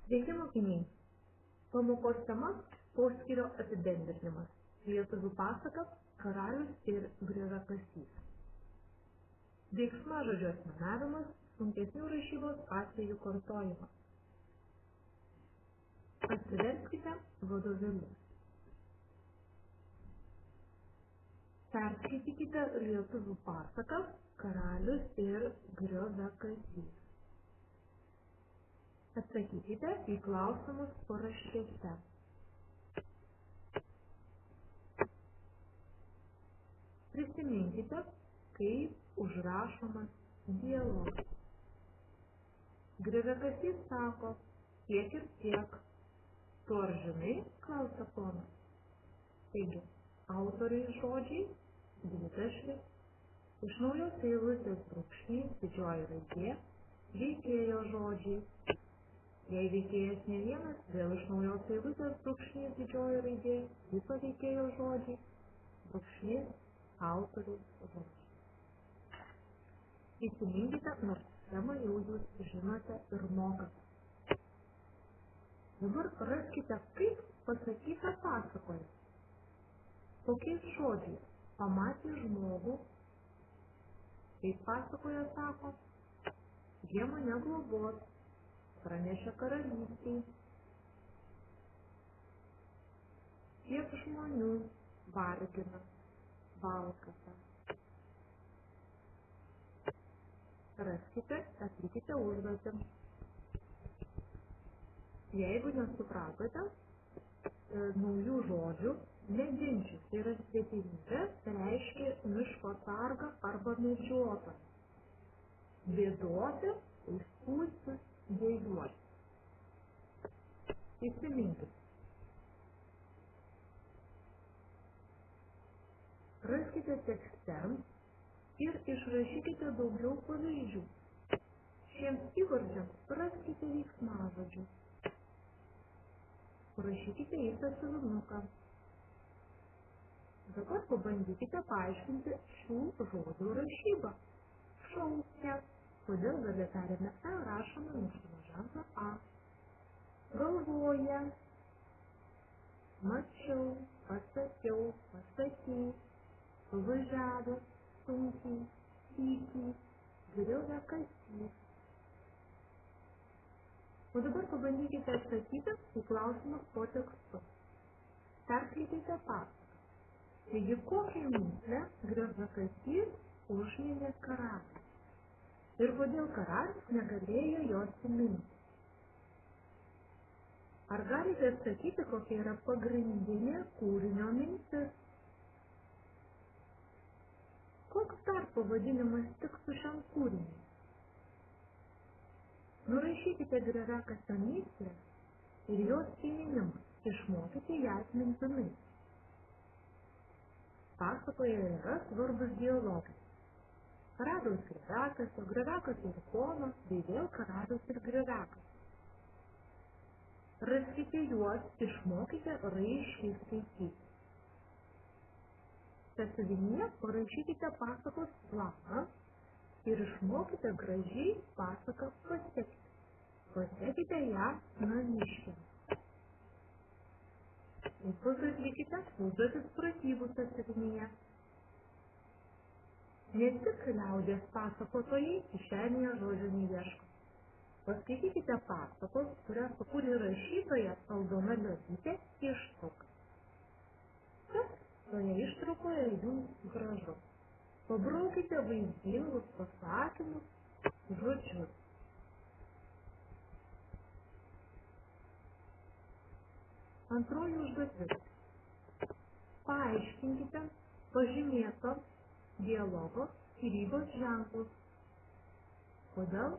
Sveiki mokiniai. Pamokos tema poskyrio apibendrinimas. Lietuvių pasaka Karalius ir grioviakasys. Veiksmažodžio asmenavimas, sunkesnių rašybos atvejų kartojimas. Atsiverskite vadovėlius. Perskaitykite lietuvių pasaką Karalius ir grioviakasys. Atsakykite į klausimus paraštėse. Prisiminkite, kaip užrašomas dialogas. Grioviakasys sako, tiek ir tiek. Tu ar žinai, klausia ponas. Taigi, autoriai žodžiai, dvitaškis, iš naujos eilutės brūkšnys, didžioji raidė, veikėjo žodžiai. Jei veikėjas ne vienas, vėl iš naujos eilutės brūkšnys, didžioji raidė, kito veikėjo žodžiai, brūkšnys, autoriaus žodžiai. Įsiminkite, nors temą jau jūs žinote ir mokate. Dabar raskite, kaip pasakyta pasakoje. Kokiais žodžiais pamatė žmogų, kaip pasakoje sako, jie mane globos, pranešė karalystiai. Tiek žmonių vargina valkata. Raskite, atlikite užduotį. Jeigu nesupratote naujų žodžių, neginčius, tai yra svetimybė, reiškia miško sargą arba medžiotoją. Bėdoti, užpūsti, dėjuoti. Įsiminkite. Raskite tekste ir išrašykite daugiau pavyzdžių. Šiems įvardžiams raskite veiksmažodžių. Parašykite į sąsiuvinuką. Dabar pabandykite paaiškinti šių žodžių rašybą. Šaukia. Kodėl gale tariame E rašome muštino ženklą A. Galvoja. Mačiau, pasakiau, pasakei, suvažiavo, sunkiai, tykiai, grioviakasys. O dabar pabandykite atsakyti į klausimus po tekstu. Perskaitykite pasaką. Taigi, kokią mįslę grioviakasys užminė karaliui? Ir kodėl karalius negalėjo jos įminti? Ar galite atsakyti, kokia yra pagrindinė kūrinio mintis? Koks dar pavadinimas tiktų šiam kūriniui? Nurašykite grioviakasio mįslę ir jos įminimą, išmokite ją atmintinai. Pasakoje yra svarbus dialogai. Karaliaus grioviakasio, grioviakasio ir pono, bei vėl karaliaus ir grioviakasio. Raskite juos, išmokite raiškiai skaityti. Sąsiuvinyje parašykite pasakos planą ir išmokite gražiai pasaką pasekti. Pasekite ją namiškiams. Taip pat atlikite užduotis pratybų sąsiuvinyje. Ne tik liaudies pasakotojai kišenėje žodžių neieško. Paskaitykite pasakos, kurią sukūrė rašytoja Aldona Liobytė, ištrauką. Kas toje ištraukoje jums gražu? Pabraukite vaizdingus pasakymus, žodžius. Antroji užduotis. Paaiškinkite pažymėto dialogo skyrybos ženklus. Kodėl?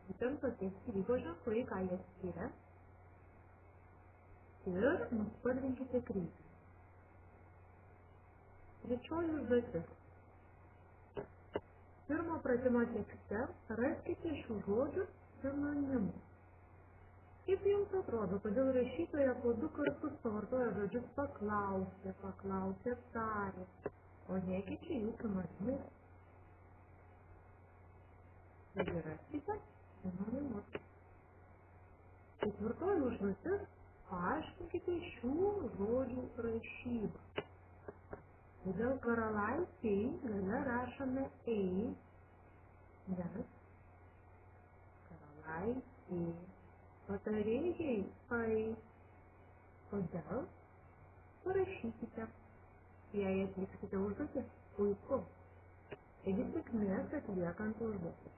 Būtent tokie skyrybos ženklai, ką jie skiria. Ir nuspalvinkite kryptį. Trečioji užduotis. Pirmo pratimo tekste raskite šių žodžių sinonimus. Kaip jums atrodo, kodėl rašytoja po 2 kartus pavartoja žodžius paklausė, paklausė, tarė, o nekeičia jų sinonimais? Taigi raskite sinonimus. žodžių rašyba. Todėl karalaitei gale rašome ei, nes karalaitė, patarėjai ai. Kodėl? Parašykite. Jei atliksite užduotį, puiku. Taigi sėkmės atliekant užduotį.